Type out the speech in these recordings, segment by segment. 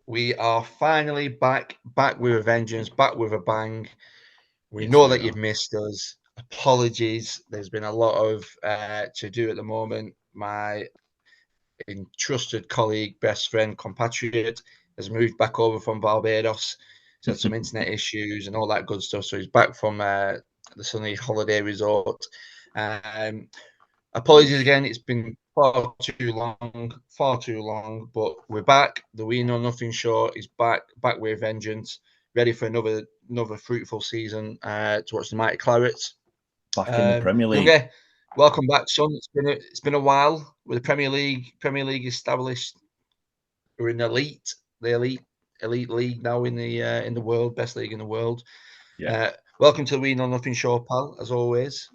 We are finally back with a vengeance, back with a bang. We Yes, know we that you've are. missed us. Apologies. There's been a lot of to do at the moment. My trusted colleague, best friend, compatriot has moved back over from Barbados. He's had some internet issues and all that good stuff. So he's back from the sunny holiday resort. Um, Apologies again. It's been far too long. But we're back. The We Know Nothing show is back with vengeance, ready for another fruitful season to watch the mighty Clarets. Back in the Premier League. Youngie, welcome back, son. It's been a while with the Premier League. Premier League established. We're in the elite league now in the world, best league in the world. Yeah, Uh, Welcome to the We Know Nothing show, pal. As always,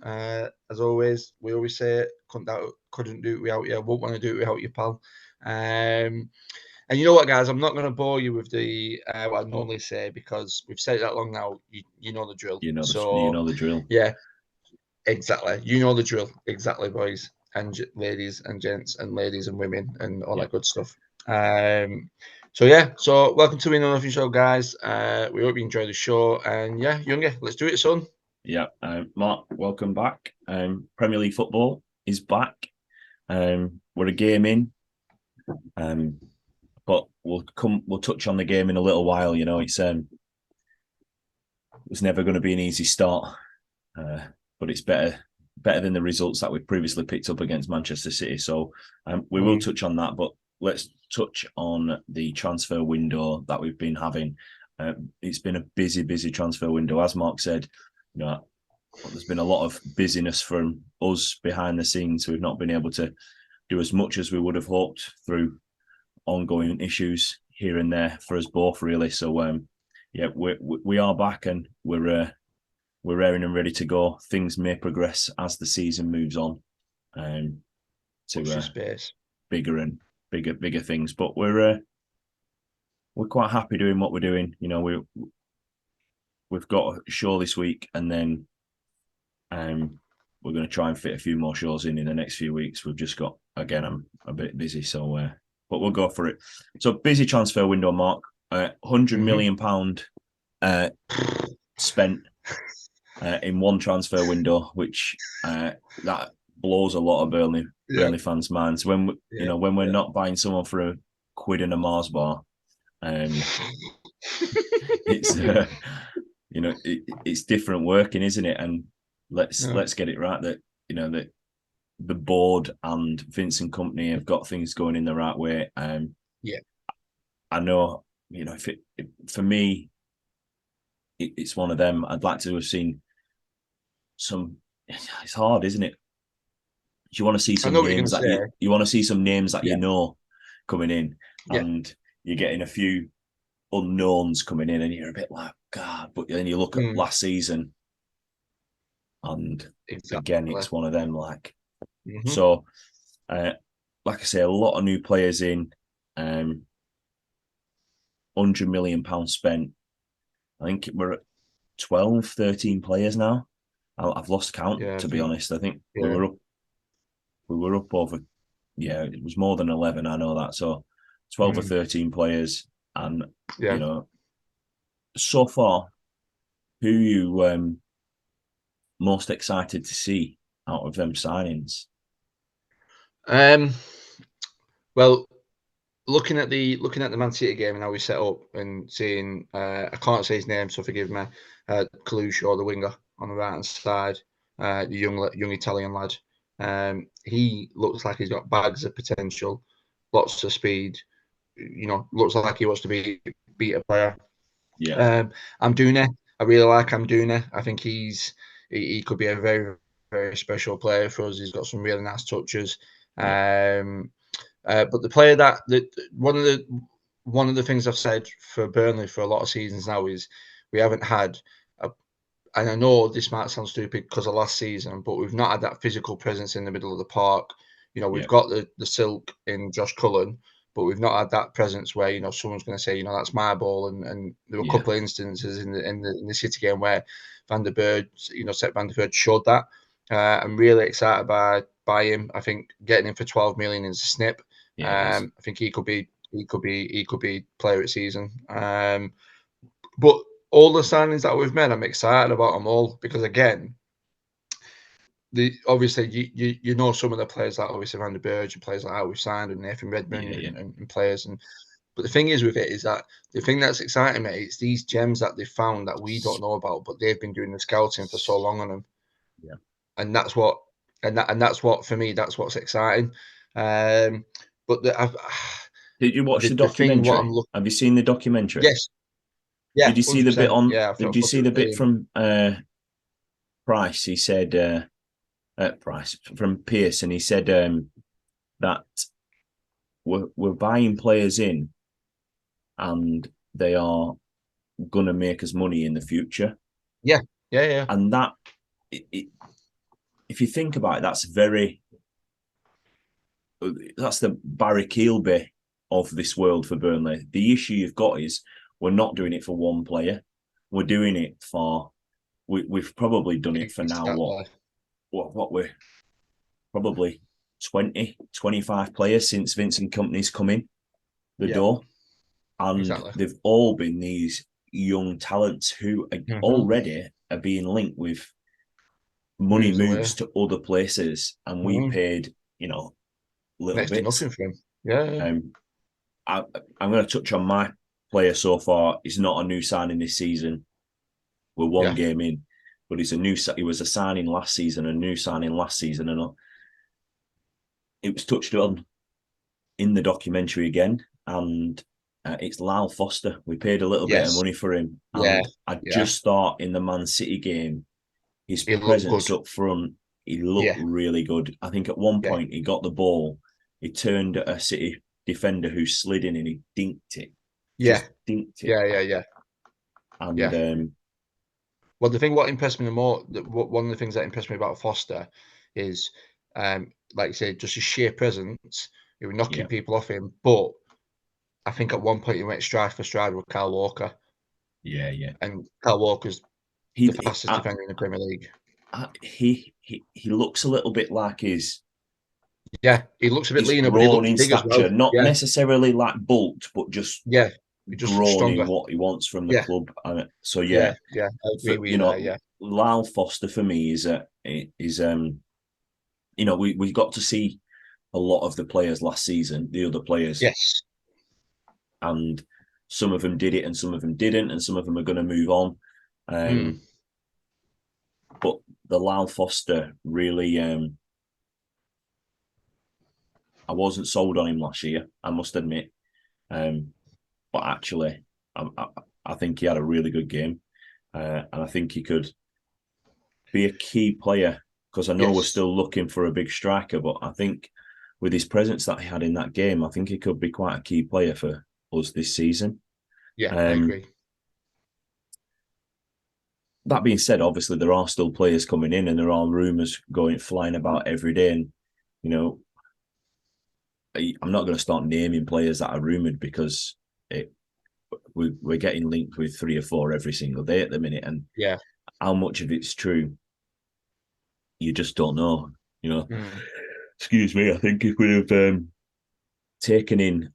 we always say couldn't do it without you. Won't want to do it without you, pal. And you know what, guys? I'm not going to bore you with the what I normally say because we've said it that long now. You know the drill. you So know the drill. yeah, exactly. You know the drill. Exactly, boys and ladies and gents and ladies and women and all Yeah, that good stuff. Um, so yeah, so welcome to We Know Nothing show, guys. We hope you enjoy the show, and yeah, Younger, let's do it, son. yeah. Mark, welcome back. Premier League football is back. We're a game in, but We'll touch on the game in a little while. You know, it's never going to be an easy start, but it's better than the results that we previously picked up against Manchester City. So we will touch on that, but let's touch on the transfer window that we've been having. It's been a busy transfer window, as Mark said. You know, there's been a lot of busyness from us behind the scenes. We've not been able to do as much as we would have hoped through ongoing issues here and there for us both, really. So, yeah, we are back and we're raring and ready to go. Things may progress as the season moves on Watch your to space. bigger and bigger things, but we're quite happy doing what we're doing. You know, we've got a show this week, and then we're going to try and fit a few more shows in the next few weeks. We've just got, again, I'm a bit busy, so but we'll go for it. So busy transfer window, Mark. £100 million spent in one transfer window, which that blows a lot of Yeah, Burnley fans' minds. When we're yeah. not buying someone for a quid and a Mars bar, it's it's different working, isn't it? And Yeah. let's get it right that that the board and Vincent Company have got things going in the right way. Yeah. I know, if for me, it's one of them. I'd like to have seen some. It's hard, isn't it? You want to see I some know what you're going names to that say. you want to see some names that Yeah, coming in, yeah, and you're getting a few unknowns coming in, and you're a bit like, God. But then you look at mm, last season, and again, exactly. it's one of them. Like, Hmm. so, uh, like I say, a lot of new players in. £100 million spent. I think we're at 12, 13 players now. I've lost count, Yeah, I to be think. honest. I think Yeah. we were up over, yeah, it was more than 11. I know that. So 12 or Mm, 13 players. And, you yeah. know, so far, who you most excited to see out of them signings? Um. Well, looking at the Man City game and how we set up and seeing I can't say his name, so forgive me. Coluccio, the winger on the right hand side, the young Italian lad. He looks like he's got bags of potential, lots of speed. Looks like he wants to beat a player. Yeah, Amdouna, I really like Amdouna. I think he could be a very very special player for us. He's got some really nice touches. yeah, Um, but the player that one of the things I've said for Burnley for a lot of seasons now is we haven't had, a, and I know this might sound stupid because of last season, but we've not had that physical presence in the middle of the park. We've yeah, got the silk in Josh Cullen, but we've not had that presence where someone's going to say that's my ball, and there were a yeah, couple of instances in the City game where Van der Bird, Seth Van der Bird showed that. I'm really excited by him. I think getting him for 12 million is a snip. yeah, it is. I think he could be he could be player of season. But all the signings that we've made, I'm excited about them all because again, obviously you know some of the players like obviously Randy Burge and players like that we've signed and Nathan Redmond and players but the thing is with it is that the thing that's exciting me is these gems that they've found that we don't know about, but they've been doing the scouting for so long on them. Yeah. And that's what that's what for me that's what's exciting. But did you watch the documentary? Have you seen the documentary? Yes. Yeah. Did you see the bit on? Yeah. Did you see the bit from Price? He said Price from Pearce, and he said that we're buying players in, and they are gonna make us money in the future. Yeah. And that, if you think about it, that's the Barry Keelby of this world for Burnley. The issue you've got is we're not doing it for one player. We're doing it for. We've probably done it for now. What we're probably 20, 25 players since Vincent Kompany's come in the door. And they've all been these young talents who already are being linked with money moves to other places. And we paid, little next bits. To nothing for him. Yeah. I'm going to touch on my player so far. He's not a new signing this season. We're one game in, but he was a signing last season, a new signing last season, and it was touched on in the documentary again, and it's Lyle Foster. We paid a little bit of money for him, and I just thought in the Man City game, his presence up front, he looked really good. I think at one point he got the ball, he turned at a City defender who slid in and he dinked it. Yeah. Yeah. And well, what impressed me the more, one of the things that impressed me about Foster is, like you said, just his sheer presence. He was knocking people off him, but I think at one point he went stride for stride with Kyle Walker. Yeah. And Kyle Walker's the fastest defender in the Premier League. He looks a little bit like his. Yeah, he looks a bit leaner, but he looks in big stature, as well. Not necessarily like bulked, but just grown in what he wants from the club. And so I agree with you. Lyle Foster for me is we got to see a lot of the players last season, the other players. Yes. And some of them did it and some of them didn't, and some of them are going to move on. But the Lyle Foster really, I wasn't sold on him last year, I must admit. But actually, I think he had a really good game. And I think he could be a key player, because I know we're still looking for a big striker, but I think with his presence that he had in that game, I think he could be quite a key player for us this season. Yeah, I agree. That being said, obviously there are still players coming in and there are rumours flying about every day. And, I'm not going to start naming players that are rumoured because we're getting linked with 3 or 4 every single day at the minute. And how much of it's true, you just don't know. Excuse me, I think if we'd have taken in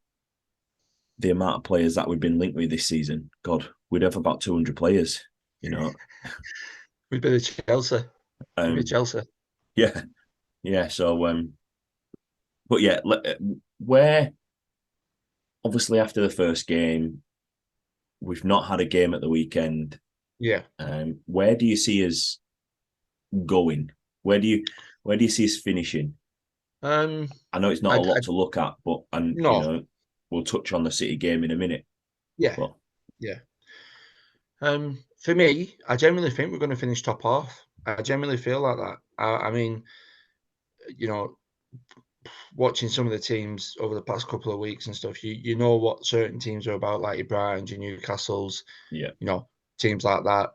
the amount of players that we've been linked with this season, God, we'd have about 200 players. We'd be Chelsea. Yeah. So, but yeah, where obviously after the first game, we've not had a game at the weekend. Yeah. Where do you see us going? Where do you see us finishing? I know it's not a lot to look at, but we'll touch on the City game in a minute. Yeah. For me, I genuinely think we're going to finish top half. I genuinely feel like that. I mean, watching some of the teams over the past couple of weeks and stuff, you know what certain teams are about, like your Brightons, your Newcastles, teams like that.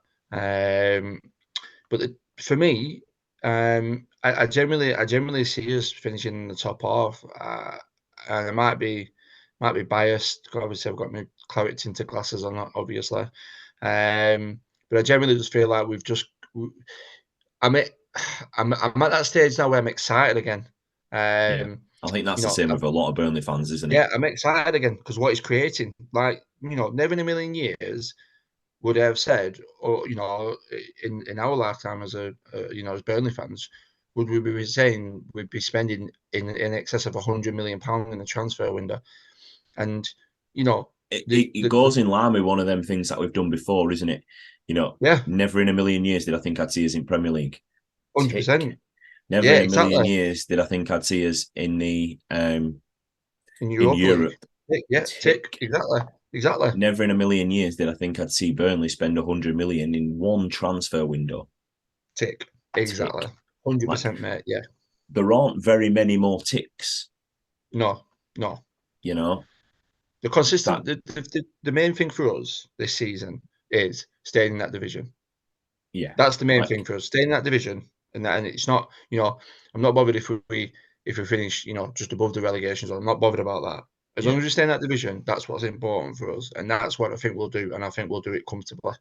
But for me, I generally see us finishing in the top half, and it might be biased. Obviously, I've got my claret tinted glasses on, obviously, but I generally just feel like I'm at that stage now where I'm excited again. I think that's You the know, same with a lot of Burnley fans, isn't it? yeah, I'm excited again because what he's creating, like, never in a million years would I have said, or in our lifetime as as Burnley fans, would we be saying we'd be spending in excess of £100 million in the transfer window, and you know It the goes in line with one of them things that we've done before, isn't it? yeah, Never in a million years did I think I'd see us in Premier League. Tick. 100%, Never yeah, in a million exactly, years did I think I'd see us in in Europa League, Europe. yeah, tick, Tick. exactly, Never in a million years did I think I'd see Burnley spend 100 million in one transfer window. tick, exactly, Tick. Like 100%, mate, yeah, there aren't very many more ticks. no, no. You know The consistent, that. the main thing for us this season is staying in that division. Yeah. That's the main thing Like for us. Stay in that division, and it's not, I'm not bothered if we finish, just above the relegation zone. I'm not bothered about that. As long yeah. as we stay in that division, that's what's important for us, and that's what I think we'll do, and I think we'll do it comfortably.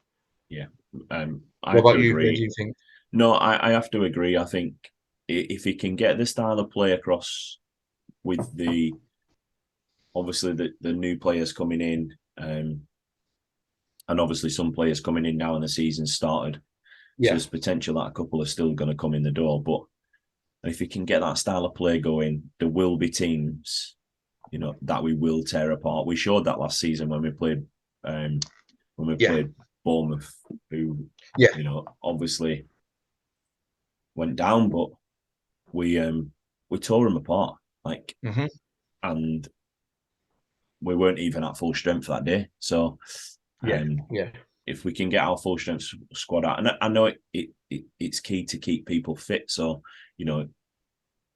Yeah. I What have to about you? Where do agree. you think? No, I have to agree. I think if he can get the style of play across with the obviously the new players coming in, and obviously some players coming in now and the season started. So Yeah, there's potential that a couple are still going to come in the door. But if he can get that style of play going, there will be teams, that we will tear apart. We showed that last season um, when we yeah, played Bournemouth, who, yeah, obviously went down, but we tore them apart. Like, hmm, and we weren't even at full strength that day. So, yeah, um, yeah, if we can get our full strength squad out, and I know it's key to keep people fit. So,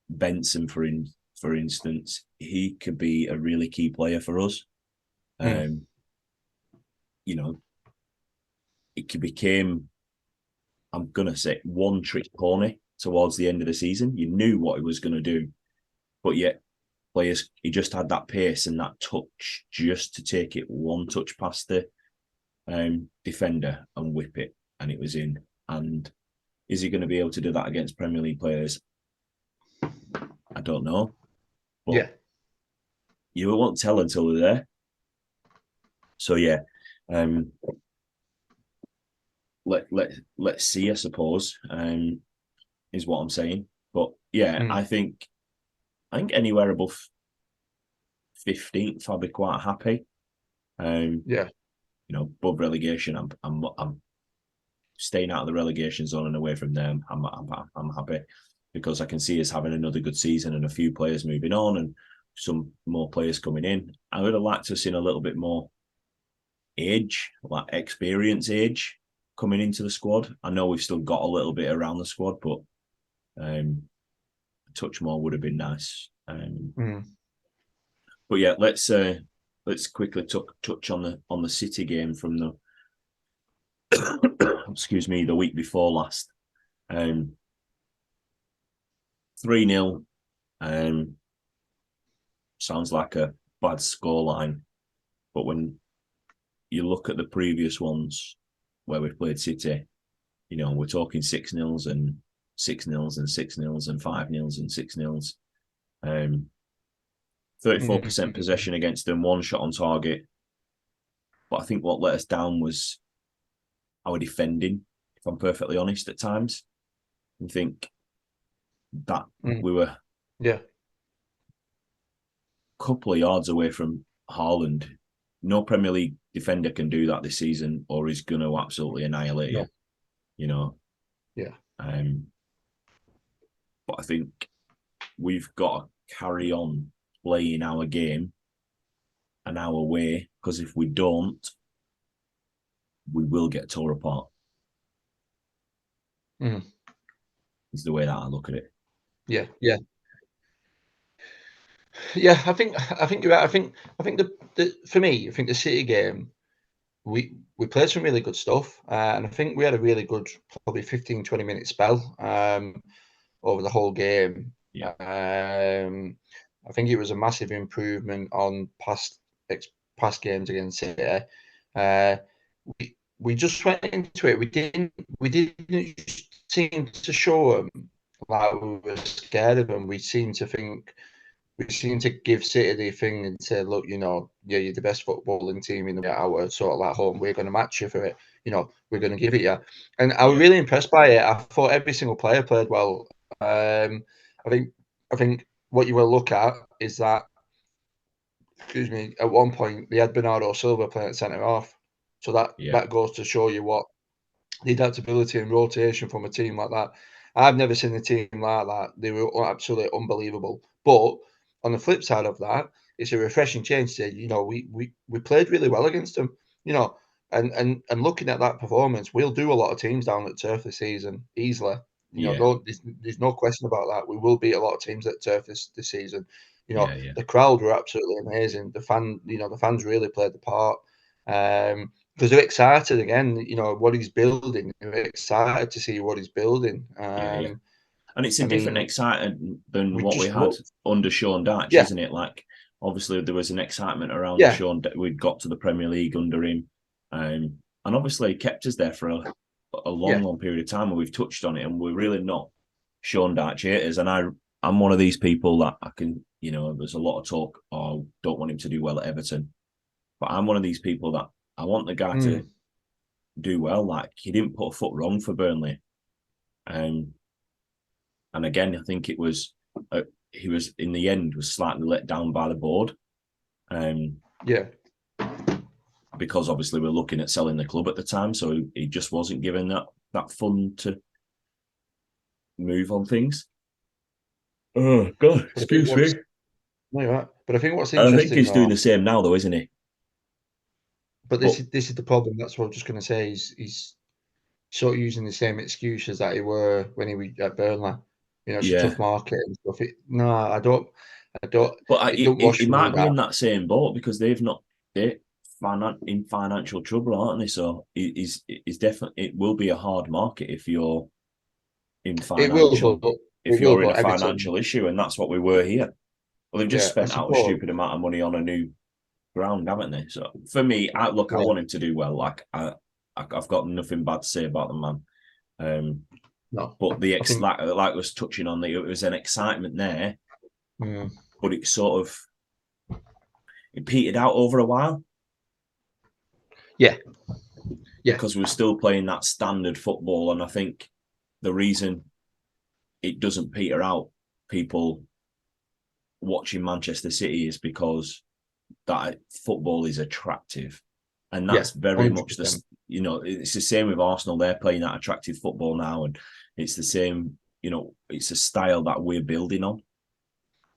Benson, for instance, he could be a really key player for us. mm, Um, you know, it became, I'm gonna say, one trick pony towards the end of the season. You knew what he was going to do, but yet players, he just had that pace and that touch just to take it one touch past the defender and whip it, and it was in. And is he going to be able to do that against Premier League players? I don't know, but yeah, you won't tell until they're there. So yeah, um, let's see. I suppose is what I'm saying. But yeah, mm, I think anywhere above 15th, I'll be quite happy. Um, yeah, above relegation, I'm staying out of the relegation zone and away from them. I'm happy because I can see us having another good season and a few players moving on and some more players coming in. I would have liked to have seen a little bit more age, like experience age, coming into the squad. I know we've still got a little bit around the squad, but a touch more would have been nice. mm, But yeah, let's quickly touch on the City game from the excuse me, the week before last. 3-0. Sounds like a bad scoreline, but when you look at the previous ones where we've played City, we're talking 6-0s and 6-0s and 6-0s and 5-0s and 6-0s. 34% mm, possession against them, one shot on target. But I think what let us down was our defending, if I'm perfectly honest, at times. I think that mm, we were a yeah, couple of yards away from Haaland. No Premier League defender can do that this season, or he's going to absolutely annihilate you. no, You know, yeah, um, but I think we've got to carry on playing our game and our way, because if we don't, we will get tore apart. mm, Is the way that I look at it. yeah, yeah. Yeah, I think you're right. I think the for me, I think the City game, we played some really good stuff, and I think we had a really good probably 15-20 minute spell over the whole game. Yeah, I think it was a massive improvement on past games against City. Uh, we just went into it. We didn't seem to show them like we were scared of them. We seemed to think we seem to give City the thing and say, look, yeah, you're the best footballing team in our sort of like home. We're going to match you for it. We're going to give it you. And I was really impressed by it. I thought every single player played well. I think what you will look at is that, excuse me, at one point they had Bernardo Silva playing at centre half. So that goes to show you what the adaptability and rotation from a team like that. I've never seen a team like that. They were absolutely unbelievable. But on the flip side of that, it's a refreshing change to, we played really well against them, and looking at that performance, we'll do a lot of teams down at Turf this season easily. There's no question about that. We will beat a lot of teams at Turf this season. The crowd were absolutely amazing. The fans really played the part. Because they're excited again, what he's building. They're excited to see what he's building. And it's a different excitement than what we had looked under Sean Dyche, isn't it? Like, obviously, there was an excitement around Sean. We'd got to the Premier League under him, and obviously, he kept us there for a long period of time. And we've touched on it, and we're really not Sean Dyche haters. And I'm one of these people that I can, there's a lot of talk. Oh, don't want him to do well at Everton, but I'm one of these people that I want the guy to do well. Like, he didn't put a foot wrong for Burnley. And again, I think it was he was in the end was slightly let down by the board. Because obviously we're looking at selling the club at the time, so he just wasn't given that fund to move on things. Oh God, excuse me. No, you're right. But I think what's interesting, I think he's doing the same now, though, isn't he? But this is the problem. That's what I'm just going to say. He's sort of using the same excuses that he were when he was at Burnley. It's a tough market and stuff. I don't. But he might be in that same boat because they're in financial trouble, aren't they? So he's definitely, it will be a hard market if you're in financial. If you're in a financial issue, and that's what we were here. Well, they've just spent out a stupid amount of money on a new ground, haven't they? So for me, I want him to do well. Like, I've got nothing bad to say about the man. No, but like I was touching on, it was an excitement there, but it sort of petered out over a while. Yeah. Because we're still playing that standard football, and I think the reason it doesn't peter out, people watching Manchester City, is because that football is attractive, and that's very 100%. Much it's the same with Arsenal. They're playing that attractive football now, and it's the same. It's a style that we're building on,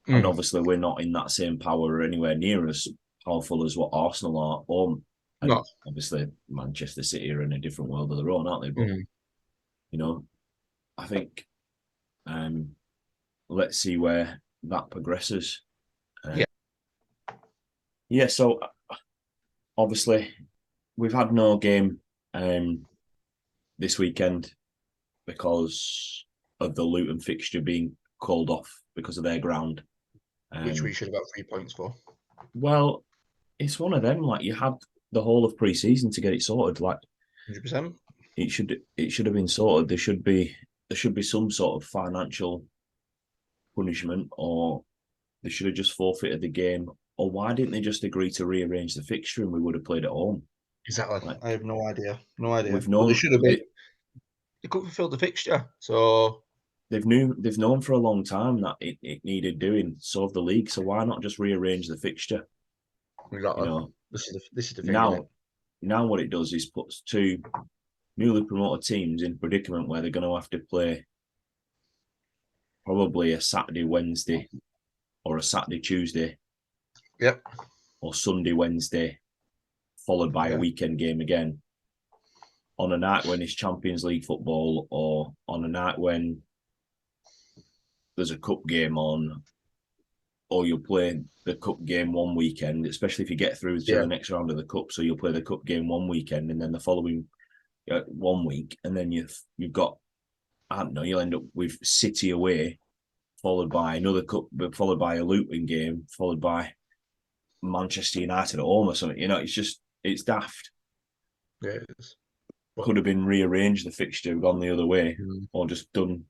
and obviously we're not in that same power or anywhere near as powerful as what Arsenal are. Or obviously Manchester City are in a different world of their own, aren't they? But I think let's see where that progresses. So obviously we've had no game this weekend because of the Luton fixture being called off because of their ground, which we should have got 3 points for. Well, it's one of them. Like, you had the whole of pre-season to get it sorted. Like, 100%. It should have been sorted. There should be some sort of financial punishment, or they should have just forfeited the game. Or why didn't they just agree to rearrange the fixture and we would have played at home? Exactly. Like, I have no idea. No idea. We've known, they should have been. They couldn't fulfill the fixture, so they've known for a long time that it needed doing. So of the league. So why not just rearrange the fixture? Exactly. This is the thing. Now what it does is puts two newly promoted teams in a predicament where they're going to have to play probably a Saturday, Wednesday, or a Saturday, Tuesday. Yep. Or Sunday, Wednesday, followed by a weekend game again. On a night when it's Champions League football, or on a night when there's a cup game on, or you'll play the cup game one weekend, especially if you get through to the next round of the cup. So you'll play the cup game one weekend, and then the following 1 week, and then you've got, I don't know, you'll end up with City away, followed by another cup, followed by a Luton game, followed by Manchester United at home or something. It's daft. Yeah, it is. Could have been rearranged, the fixture, gone the other way, or just done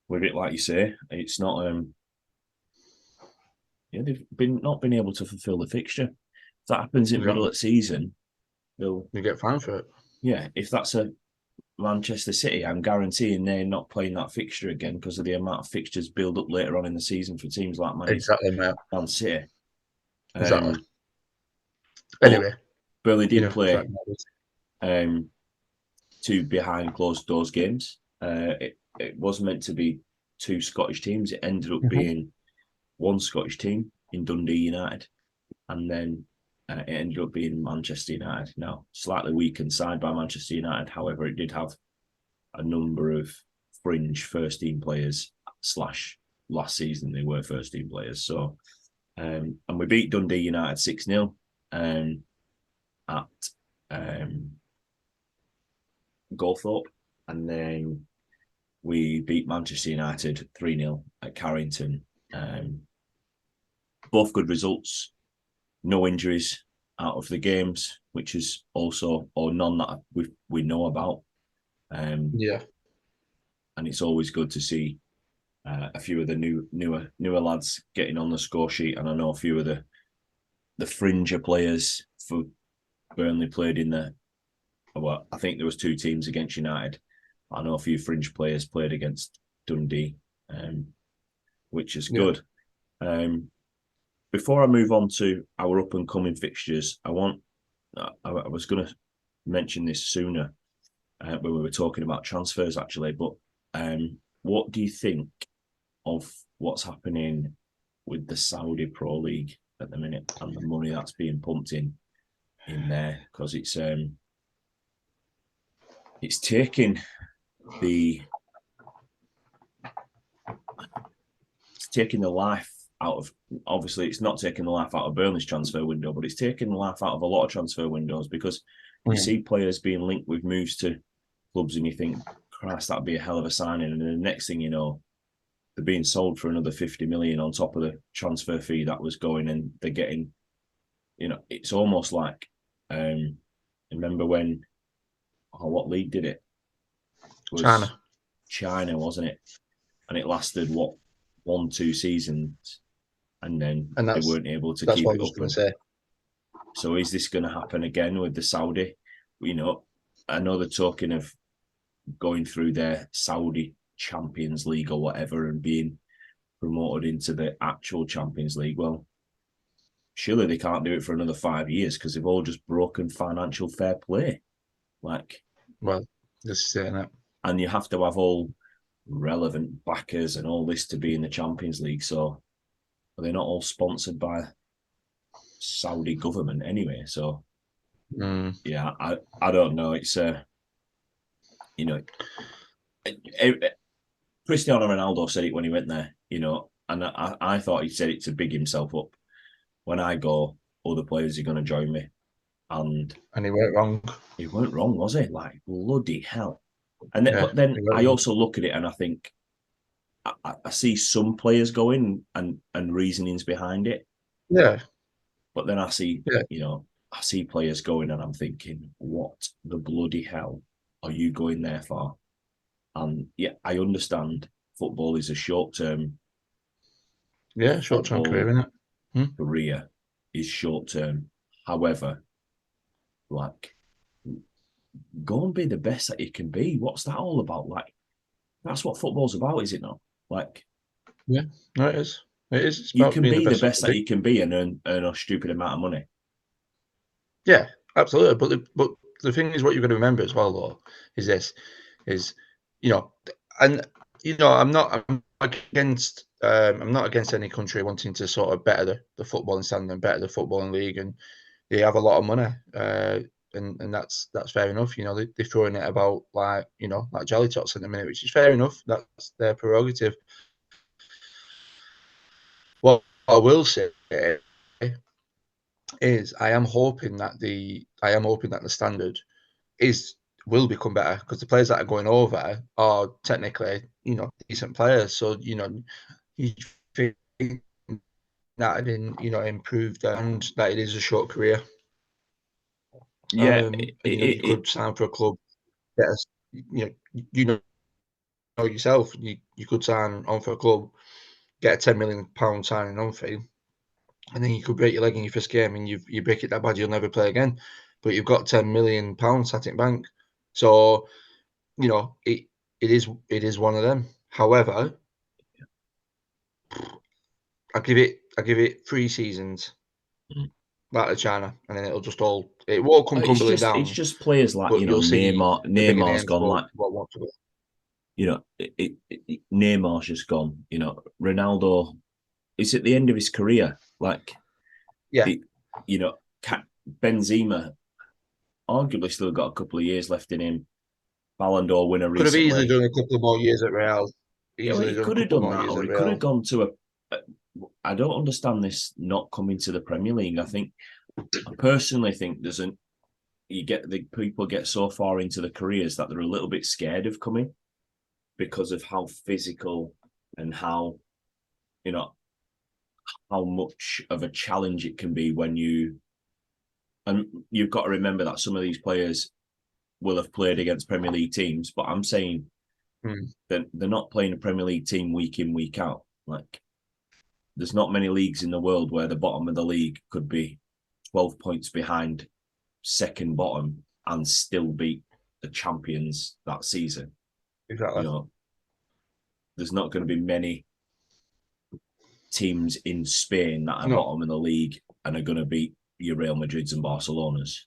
with it like you say. It's not. they've not been able to fulfil the fixture. If that happens in the middle Exactly. of the season, they'll You get fined for it. if that's a Manchester City, I'm guaranteeing they're not playing that fixture again because of the amount of fixtures build up later on in the season for teams like Exactly, mate. Man City. Exactly. But Anyway, Burnley you did know, play two behind closed doors games. It was meant to be two Scottish teams. It ended up being one Scottish team in Dundee United, and then it ended up being Manchester United. Now, slightly weakened side by Manchester United. However, it did have a number of fringe first team players / last season they were first team players. So, and we beat Dundee United 6-0 at Gawthorpe, and then we beat Manchester United 3-0 at Carrington. Both good results, no injuries out of the games, which is also, or none that we know about. yeah. And it's always good to see a few of the newer lads getting on the score sheet, and I know a few of the fringer players for Burnley played in the. Well, I think there was two teams against United. I know a few fringe players played against Dundee, which is good. Before I move on to our up and coming fixtures, I was going to mention this sooner when we were talking about transfers, actually. But what do you think of what's happening with the Saudi Pro League at the minute and the money that's being pumped in there? Because it's taking the life out of, obviously it's not taking the life out of Burnley's transfer window, but it's taking the life out of a lot of transfer windows, because you see players being linked with moves to clubs and you think, Christ, that'd be a hell of a signing, and then the next thing you know, they're being sold for another 50 million on top of the transfer fee that was going, and they're getting, it's almost like, remember when, what league did it? It was China, wasn't it? And it lasted 1-2 seasons, and then they weren't able to keep it up. So is this going to happen again with the Saudi? I know they're talking of going through their Saudi Champions League or whatever and being promoted into the actual Champions League. Well, surely they can't do it for another 5 years because they've all just broken financial fair play. Well, just saying it. And you have to have all relevant backers and all this to be in the Champions League. So are they not all sponsored by Saudi government anyway? So yeah, I don't know. It's Cristiano Ronaldo said it when he went there, and I thought he said it to big himself up. When I go, other players are going to join me, and he went wrong. He weren't wrong, was he? Like, bloody hell! And then, but then I also look at it and I think I see some players going and reasonings behind it. Yeah. But then I see, I see players going and I'm thinking, what the bloody hell are you going there for? And yeah, I understand football is a short-term. Yeah, short-term career, isn't it? Career is short-term. However, like, go and be the best that you can be. What's that all about? Like, that's what football's about, is it not? Like, yeah, no, it is. It is. You can be the best that you can be and earn a stupid amount of money. Yeah, absolutely. But the thing is, what you've got to remember as well, though, is this: and I'm not against any country wanting to sort of better the footballing standard and better the footballing league, and they have a lot of money, and that's fair enough. They're throwing it about like jelly tots in the minute, which is fair enough. That's their prerogative. What I will say is I am hoping that the standard will become better, because the players that are going over are technically decent players. So you think that improved, and that it is a short career. Yeah, you could sign for a club. Yes, you know yourself. You could sign on for a club, get a £10 million signing on fee, and then you could break your leg in your first game, and you break it that bad, you'll never play again. But you've got £10 million sat in bank, so it is one of them. However, I give it 3 seasons back to China, and then it won't come crumbling It's down, just players like, but you'll see the bigger Neymar's names gone. Like, will want to go. Neymar's just gone. Ronaldo is at the end of his career. Like, Yeah, Benzema arguably still got a couple of years left in him. Ballon d'Or winner could have easily recently. done a couple more years at Real. Yeah, well, Easily he done a could have couple done more that, years or at he could Real. have gone to I don't understand this not coming to the Premier League. I personally think the people get so far into the careers that they're a little bit scared of coming because of how physical and how much of a challenge it can be when you've got to remember that some of these players will have played against Premier League teams, but I'm saying that they're not playing a Premier League team week in, week out. Like, there's not many leagues in the world where the bottom of the league could be 12 points behind second bottom and still beat the champions that season. Exactly. There's not going to be many teams in Spain that are bottom of the league and are going to beat your Real Madrids and Barcelonas.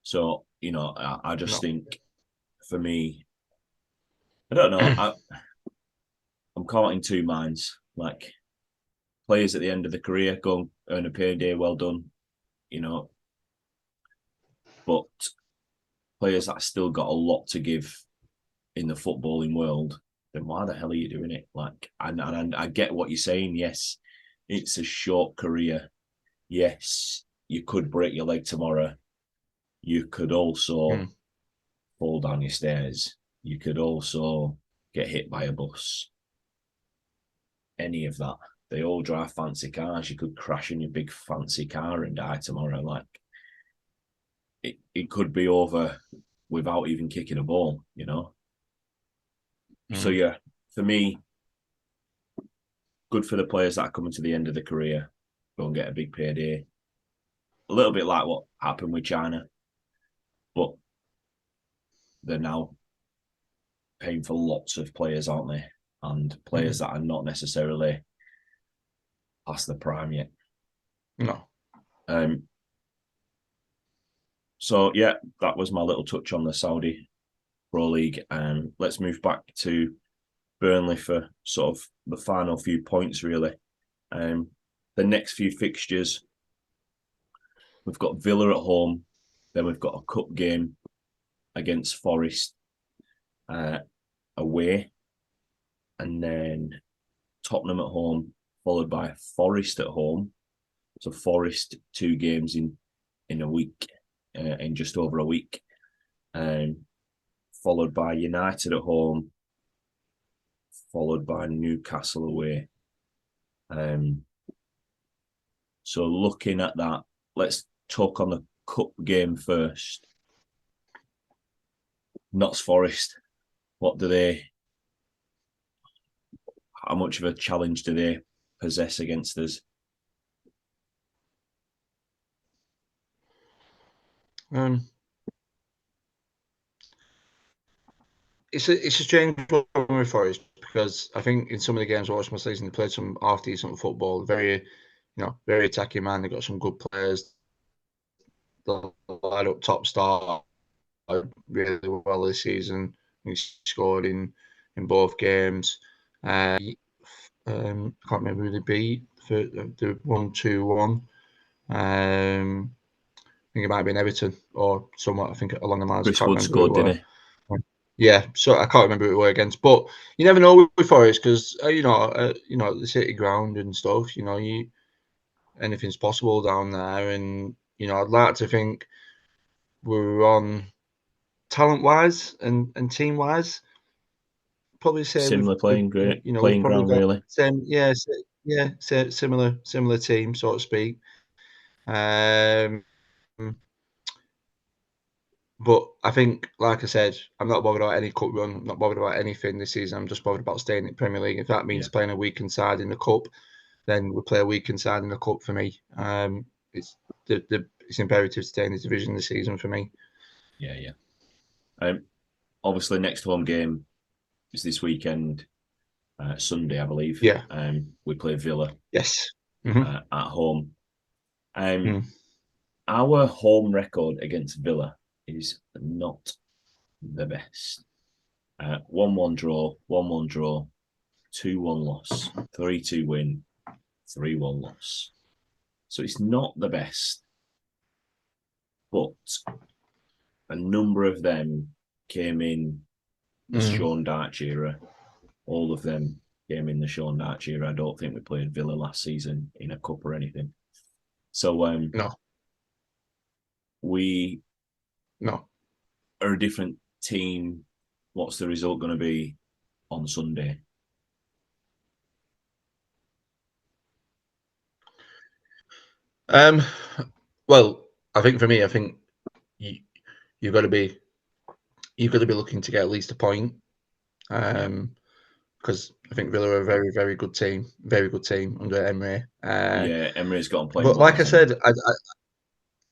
So, I just think, for me, I don't know. I'm caught in two minds. Like, players at the end of the career go and earn a payday, well done, but players that still got a lot to give in the footballing world, then why the hell are you doing it? Like, and I get what you're saying. Yes, it's a short career. Yes, you could break your leg tomorrow. You could also fall down your stairs. You could also get hit by a bus. Any of that. They all drive fancy cars. You could crash in your big fancy car and die tomorrow. Like, it could be over without even kicking a ball, So, yeah, for me, good for the players that are coming to the end of the career. Go and get a big payday. A little bit like what happened with China, but they're now paying for lots of players, aren't they? And players that are not necessarily past the prime yet. No. So, yeah, that was my little touch on the Saudi Pro League. Let's move back to Burnley for sort of the final few points, really. The next few fixtures, we've got Villa at home, then we've got a cup game against Forest away, and then Tottenham at home, followed by Forest at home. So Forest 2 games in a week, in just over a week, followed by United at home, followed by Newcastle away. So looking at that, let's talk on the cup game first. Notts Forest, how much of a challenge do they possess against us? It's a strange one with Forest, because I think in some of the games I watched my season, they played some half decent football, very attacking man. They got some good players. They'll line up top star really well this season. He scored in both games. I can't remember who they beat. The 1-2-1. I think it might have been Everton or somewhat. I think along the lines. Chris Can't Wood remember who scored, it were. didn't he? Yeah, so I can't remember who it were against, but you never know with Forest, because the City ground and stuff. Anything's possible down there, and I'd like to think we're on talent wise and team wise. Probably say Similar playing we've playing probably ground, got really. same similar team, so to speak. But I think, like I said, I'm not bothered about any cup run. I'm not bothered about anything this season. I'm just bothered about staying in the Premier League. If that means playing a weekend side in the cup, then we play a weekend side in the cup for me. It's it's imperative to stay in this division this season for me. Yeah. Obviously, next home game is this weekend, Sunday, I believe. Yeah. We play Villa. Yes. At home. Our home record against Villa is not the best. 1-1 draw, 1-1 draw, 2-1 loss, 3-2 win, 3-1 loss. So it's not the best, but a number of them came in the Sean Dyche era. All of them came in the Sean Dyche era. I don't think we played Villa last season in a cup or anything. So no, we are a different team. What's the result going to be on Sunday? Well, I think for me, I think you've got to be looking to get at least a point. Because I think Villa are a very, very good team under Emery. Emery's got on playing but well. Like I said,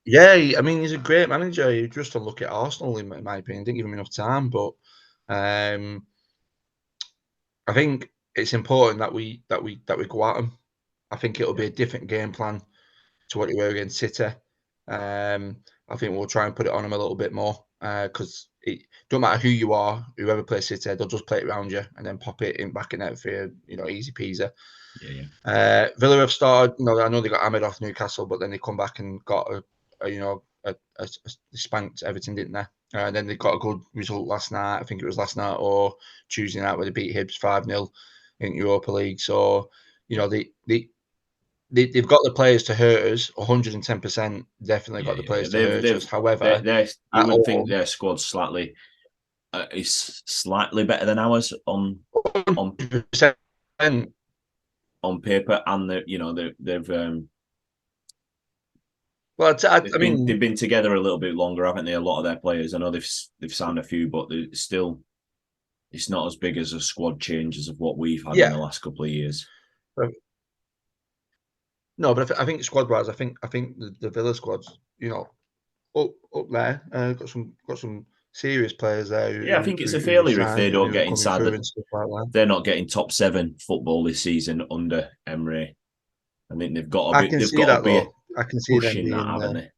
yeah, I mean he's a great manager. You just to look at Arsenal, in my opinion, didn't give him enough time. But I think it's important that we go at him. I think it'll be a different game plan to what it were against City. I think we'll try and put it on them a little bit more because it don't matter who you are, whoever plays City, they'll just play it around you and then pop it in back in there for you, easy peasy. Villa have started. I know they got hammered off Newcastle, but then they come back and got spanked Everton, didn't they? And then they got a good result last night. I think it was last night or Tuesday night where they beat Hibs 5-0 in Europa League. So they've got the players to hurt us. 110%, definitely got the players to hurt us. However, you would think their squad's slightly is slightly better than ours on 100%. On paper, and they've well, I mean, they've been together a little bit longer, haven't they? A lot of their players. I know they've signed a few, but it's not as big as a squad changes of what we've had in the last couple of years. No, but I think squad wise, I think the Villa squad's up there. Got some serious players there. Yeah, I think it's a failure if they don't get inside. They're not getting top 7 football this season under Emery. I think they've got to be. They've got to be. I can see pushing that, haven't they?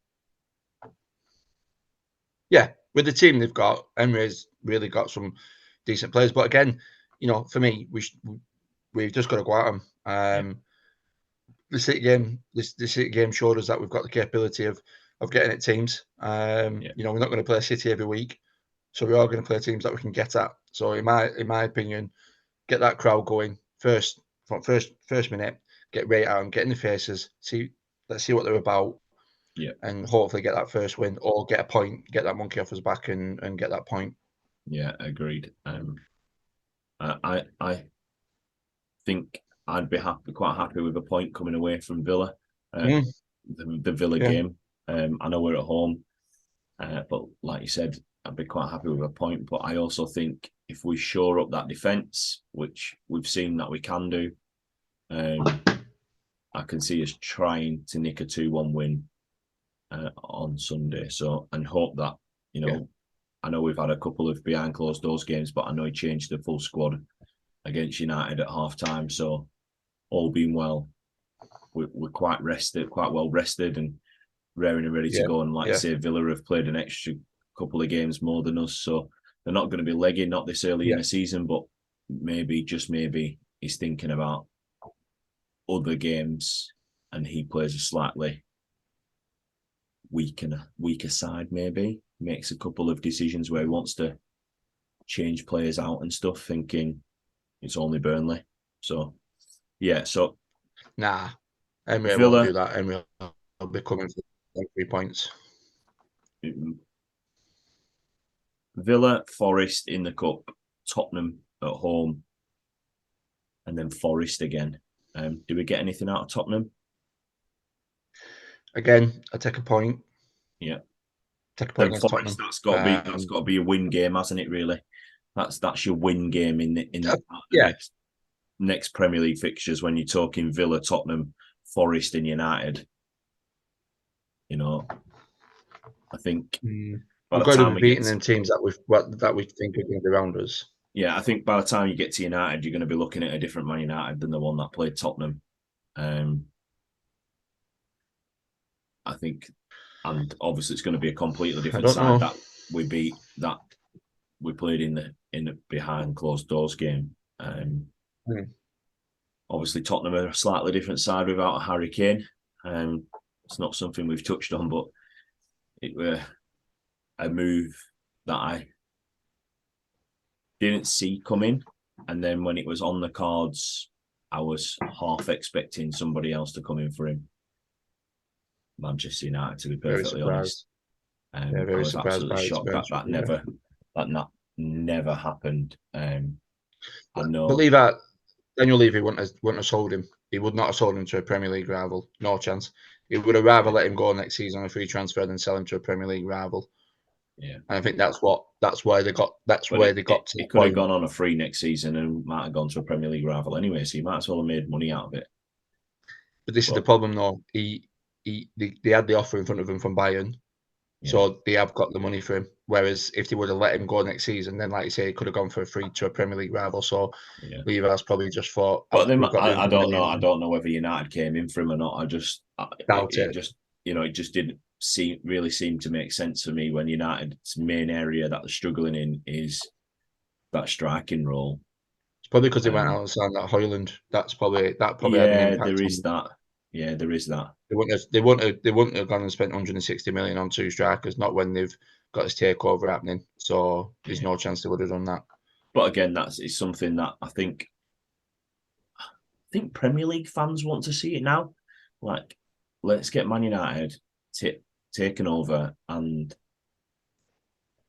Yeah, with the team they've got, Emery's really got some decent players. But again, for me, we've just got to go at them. The City game showed us that we've got the capability of getting at teams. We're not going to play City every week, so we are going to play teams that we can get at. So in my opinion, get that crowd going first minute, get right at them, get in the faces, let's see what they're about, and hopefully get that first win or get a point, get that monkey off his back and get that point. Yeah, agreed. I think I'd be quite happy with a point coming away from Villa, the Villa game. I know we're at home, but like you said, I'd be quite happy with a point. But I also think if we shore up that defence, which we've seen that we can do, I can see us trying to nick a 2-1 win on Sunday. So, and hope that, I know we've had a couple of behind closed doors games, but I know he changed the full squad against United at half time. So, all being well, we're quite well rested and raring and ready to go. And like I say, Villa have played an extra couple of games more than us. So, they're not going to be legging, not this early in the season, but maybe, just maybe, he's thinking about other games and he plays a slightly weaker side, maybe makes a couple of decisions where he wants to change players out and stuff, thinking it's only Burnley. So nah, Emery won't do that. Emery will be coming for 3 points. Villa, Forest in the cup, Tottenham at home, and then Forest again. Do we get anything out of Tottenham? Again, I take a point. Yeah, take a point against Forest, Tottenham. That's got to be a win game, hasn't it? Really, that's your win game in the next Premier League fixtures when you're talking Villa, Tottenham, Forest, and United. You know, I think by we've the got to time be we beating get them teams that we think are going to be around us. yeah, I think by the time you get to United, you're going to be looking at a different Man United than the one that played Tottenham. I think, and obviously it's going to be a completely different side that we beat, that we played in the behind closed doors game. Obviously Tottenham are a slightly different side without a Harry Kane. It's not something we've touched on, but it were a move that I didn't see coming. And then when it was on the cards, I was half expecting somebody else to come in for him. Manchester United, to be perfectly honest. Yeah, I was absolutely shocked that never happened. I know. Believe that Daniel Levy wouldn't have sold him. He would not have sold him to a Premier League rival. No chance. He would have rather let him go next season on a free transfer than sell him to a Premier League rival. Yeah, and I think that's where they got. It could have gone on a free next season and might have gone to a Premier League rival anyway. So you might as well have made money out of it. But this is the problem, though. They had the offer in front of him from Bayern, so they have got the money for him. Whereas if they would have let him go next season, then like you say, he could have gone for a free to a Premier League rival. So Lever's probably just thought. But then I don't know. I don't know whether United came in for him or not. I just doubt it. It just didn't really seem to make sense for me when United's main area that they're struggling in is that striking role. It's probably because they went out and signed that Højlund. That probably had an impact. There is that. Yeah, there is that. They wouldn't have gone and spent 160 million on two strikers, not when they've got this takeover happening. So there's no chance they would have done that. But again, it's something that I think Premier League fans want to see it now. Like, let's get Man United taken over and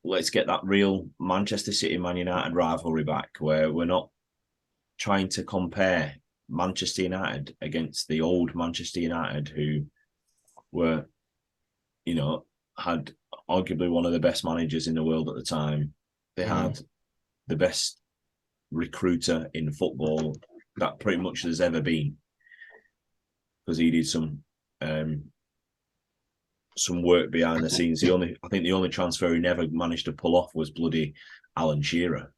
let's get that real Manchester City Man United rivalry back, where we're not trying to compare Manchester United against the old Manchester United, who were, had arguably one of the best managers in the world at the time. They had the best recruiter in football that pretty much there's ever been, because he did some work behind the scenes. I think the only transfer he never managed to pull off was bloody Alan Shearer.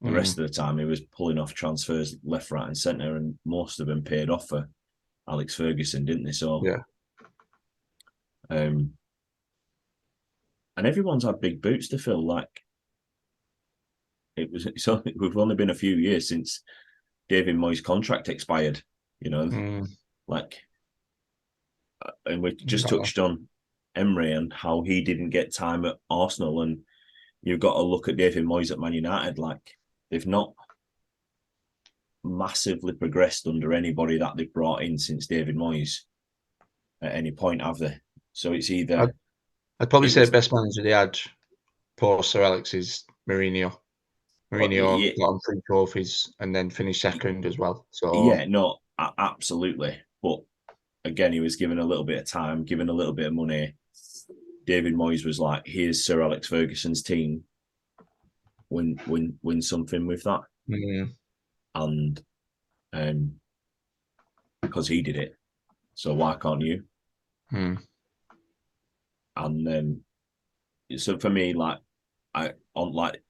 The rest of the time, he was pulling off transfers left, right, and centre, and most of them paid off for Alex Ferguson, didn't they? So, and everyone's had big boots to fill. Like, we've only been a few years since David Moyes' contract expired. And we just touched on Emery and how he didn't get time at Arsenal, and you've got to look at David Moyes at Man United. Like, they've not massively progressed under anybody that they've brought in since David Moyes at any point, have they? So it's either... I'd probably say the best manager they had post Sir Alex is Mourinho. Mourinho got on 3 trophies and then finished second as well. So yeah, no, absolutely. But again, he was given a little bit of time, given a little bit of money. David Moyes was like, here's Sir Alex Ferguson's team. Win something with that. And because he did it, so why can't you? And then, so for me, like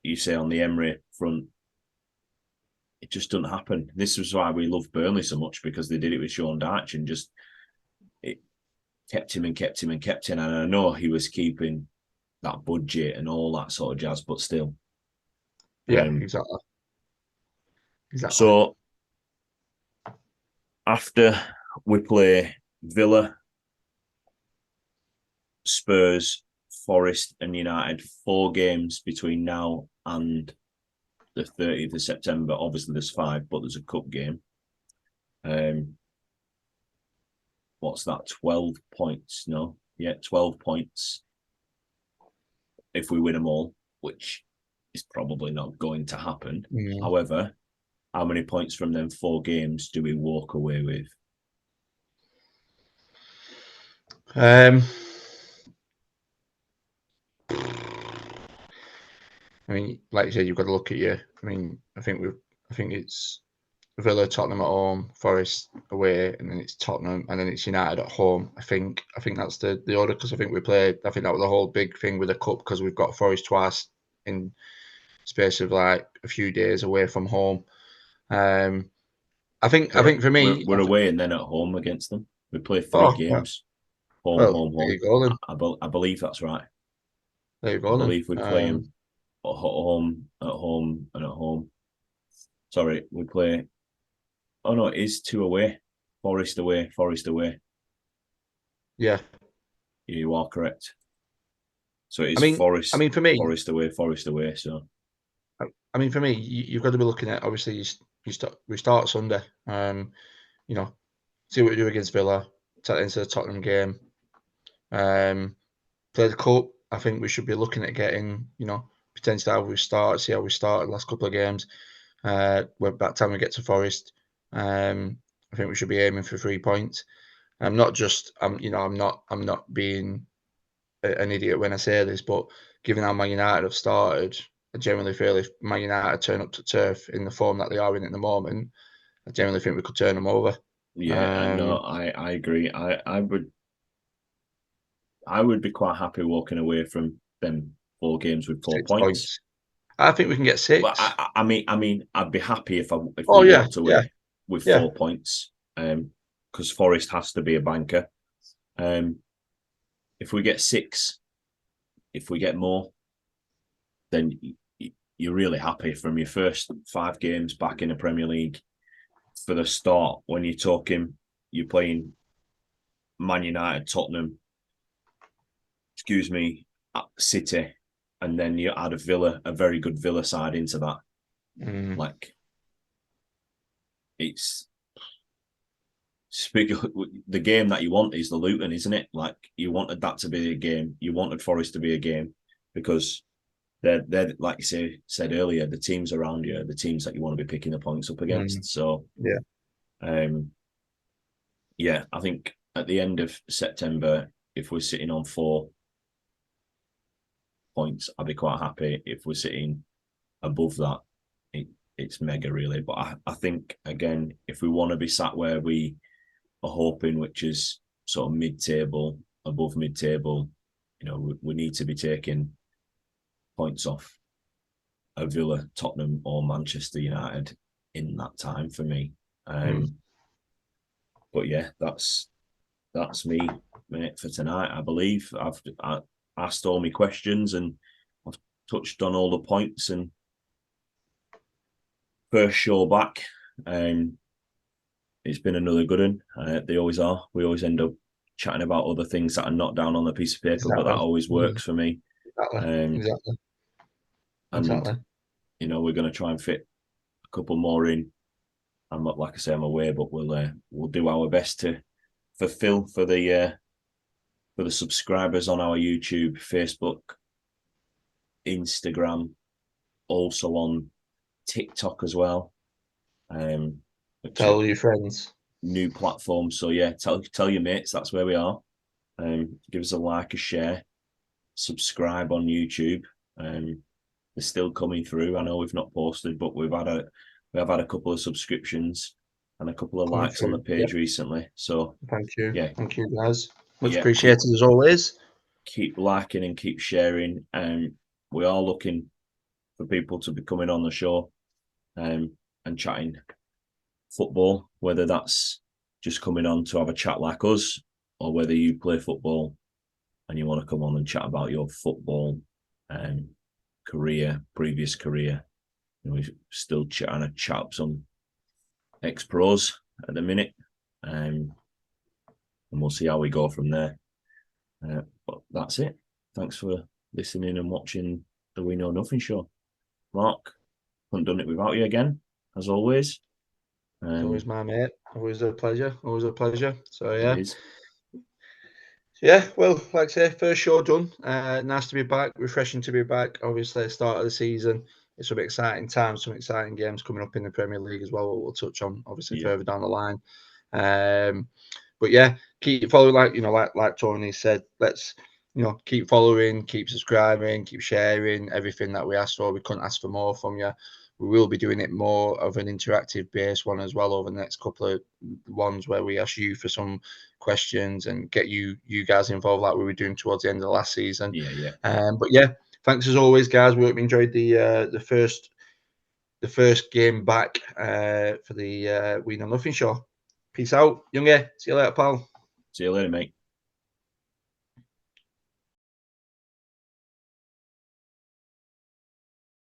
you say, on the Emery front, it just doesn't happen. This is why we love Burnley so much, because they did it with Sean Dyche and just it kept him. And I know he was keeping that budget and all that sort of jazz, but still. Yeah, exactly. So after we play Villa, Spurs, Forest and United, 4 games between now and the 30th of September. Obviously there's 5, but there's a cup game. What's that? 12 points? No, 12 points if we win them all, which is probably not going to happen. However, how many points from them 4 games do we walk away with? I mean, like you said, you've got to look at I think Villa, Tottenham at home, Forest away, and then it's Tottenham, and then it's United at home. I think that's the order, because I think we played. I think that was the whole big thing with the cup, because we've got Forest twice in space of like a few days away from home. I think for me, we're away and then at home against them. We play 3 oh games. Home, well, home, there home. you go then. I believe that's right. There you I go then. believe we play them at home, and at home. Sorry, we play. Oh no, it is 2 away. Forest away, Forest away. Yeah, You are correct. So it is Forest. I mean, for me, Forest away, Forest away. So I mean, for me, you've got to be looking at, obviously we start Sunday. You know, see what we do against Villa, take that into the Tottenham game. Play the cup. I think we should be looking at getting, potentially how we start, see how we started the last couple of games. By the time we get to Forest, I think we should be aiming for 3 points. I'm not just, I'm not being an idiot when I say this, but given how Man United have started, I generally feel if Man United turn up to turf in the form that they are in at the moment, I generally think we could turn them over. yeah, no, I agree. I would be quite happy walking away from them 4 games with 4 6 points. points. I think we can get 6. But I mean, I'd be happy if Oh we yeah, walked away with yeah. 4 points. Because Forest has to be a banker. If we get 6, if we get more, then you're really happy from your first 5 games back in the Premier League. For the start, when you're playing Man United, Tottenham, City, and then you add a very good Villa side into that. Like, it's the game that you want is the Luton, isn't it? Like, you wanted that to be a game. You wanted Forest to be a game, because they're like you said earlier, the teams around you are the teams that you want to be picking the points up against. So yeah, I think at the end of September, if we're sitting on 4 points, I'd be quite happy. If we're sitting above that, it's mega, really. But I think, again, if we want to be sat where we are hoping, which is sort of mid-table, above mid-table, we need to be taking points off a Villa, Tottenham, or Manchester United in that time for me. But yeah, that's me, mate, for tonight. I believe I've asked all my questions and I've touched on all the points. And first show back, it's been another good one. They always are. We always end up chatting about other things that are not down on the piece of paper, but that always works for me. Exactly. And we're going to try and fit a couple more in. I'm not, like I say, I'm away, but we'll do our best to fulfill for the subscribers on our YouTube, Facebook, Instagram, also on TikTok as well. Tell your friends. New platform. So yeah, tell your mates that's where we are. Give us a like, a share, subscribe on YouTube. They're still coming through. I know we've not posted, but we have had a couple of subscriptions and a couple of likes on the page recently. So thank you. Yeah. Thank you, guys. Much appreciated as always. Keep liking and keep sharing. We are looking for people to be coming on the show and chatting football, whether that's just coming on to have a chat like us, or whether you play football and you want to come on and chat about your football previous career. We're still trying to chat up some ex-pros at the minute, and we'll see how we go from there. But that's it. Thanks for listening and watching the We Know Nothing show. Mark, haven't done it without you again, as always. Always my mate. Always a pleasure. Always a pleasure. So yeah. It is. Yeah, well, like I say, first show done. Nice to be back. Refreshing to be back. Obviously, start of the season. It's some exciting times, some exciting games coming up in the Premier League as well. We'll touch on obviously further down the line. But yeah, keep following, like Tony said. Let's keep following, keep subscribing, keep sharing everything that we asked for. We couldn't ask for more from you. we will be doing it more of an interactive based one as well over the next couple of ones where we ask you for some questions and get you guys involved like we were doing towards the end of the last season. But yeah, thanks as always, guys. We hope you enjoyed the first game back for the We Know Nothing show. Peace out, Youngie. See you later, pal. See you later, mate.